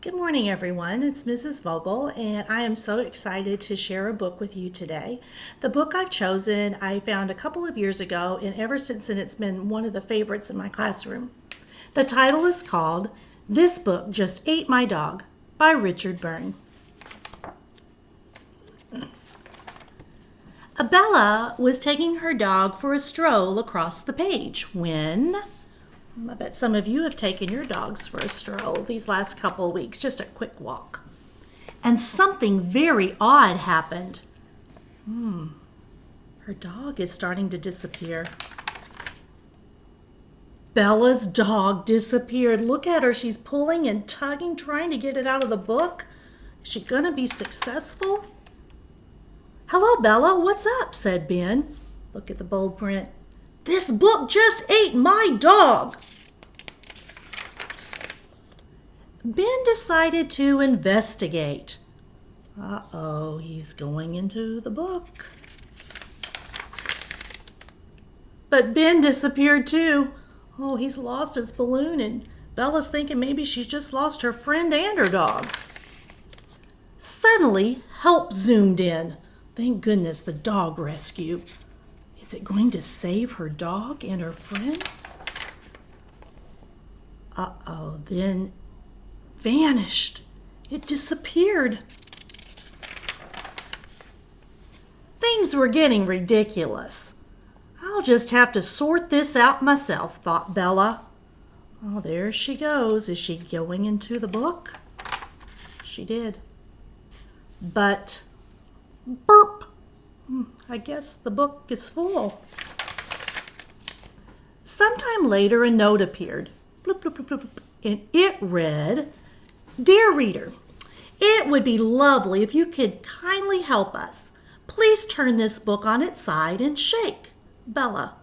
Good morning, everyone. It's Mrs. Vogel, and I am so excited to share a book with you today. The book I've chosen, I found a couple of years ago, and ever since then, it's been one of the favorites in my classroom. The title is called This Book Just Ate My Dog by Richard Byrne. Bella was taking her dog for a stroll across the page when I bet some of you have taken your dogs for a stroll these last couple of weeks, just a quick walk. And something very odd happened. Her dog is starting to disappear. Bella's dog disappeared. Look at her. She's pulling and tugging, trying to get it out of the book. Is she going to be successful? "Hello, Bella. What's up?" said Ben. Look at the bold print. "This book just ate my dog." Ben decided to investigate. Uh-oh, he's going into the book. But Ben disappeared too. Oh, he's lost his balloon, and Bella's thinking maybe she's just lost her friend and her dog. Suddenly, help zoomed in. Thank goodness, the dog rescue. Is it going to save her dog and her friend? Uh-oh, then vanished. It disappeared. Things were getting ridiculous. I'll just have to sort this out myself, thought Bella. Oh, there she goes. Is she going into the book? She did. But, burp. I guess the book is full. Sometime later, a note appeared. Bloop, bloop, bloop, bloop, bloop, and it read, "Dear reader, it would be lovely if you could kindly help us. Please turn this book on its side and shake. Bella."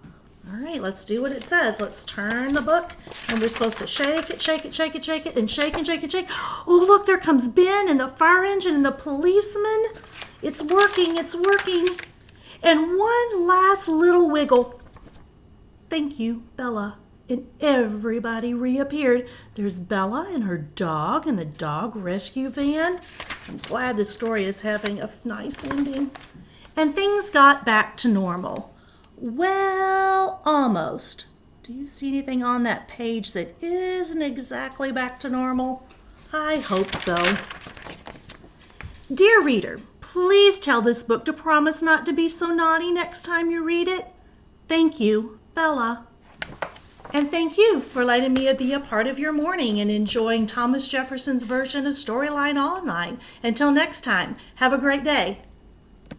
All right, let's do what it says. Let's turn the book, and we're supposed to shake it, shake it, shake it, shake it, and shake and shake and shake. Oh, look, there comes Ben and the fire engine and the policeman. It's working, it's working. And one last little wiggle. Thank you, Bella. And everybody reappeared. There's Bella and her dog and the dog rescue van. I'm glad the story is having a nice ending. And things got back to normal. Well, almost. Do you see anything on that page that isn't exactly back to normal? I hope so. Dear reader, please tell this book to promise not to be so naughty next time you read it. Thank you, Bella. And thank you for letting me be a part of your morning and enjoying Thomas Jefferson's version of Storyline Online. Until next time, have a great day.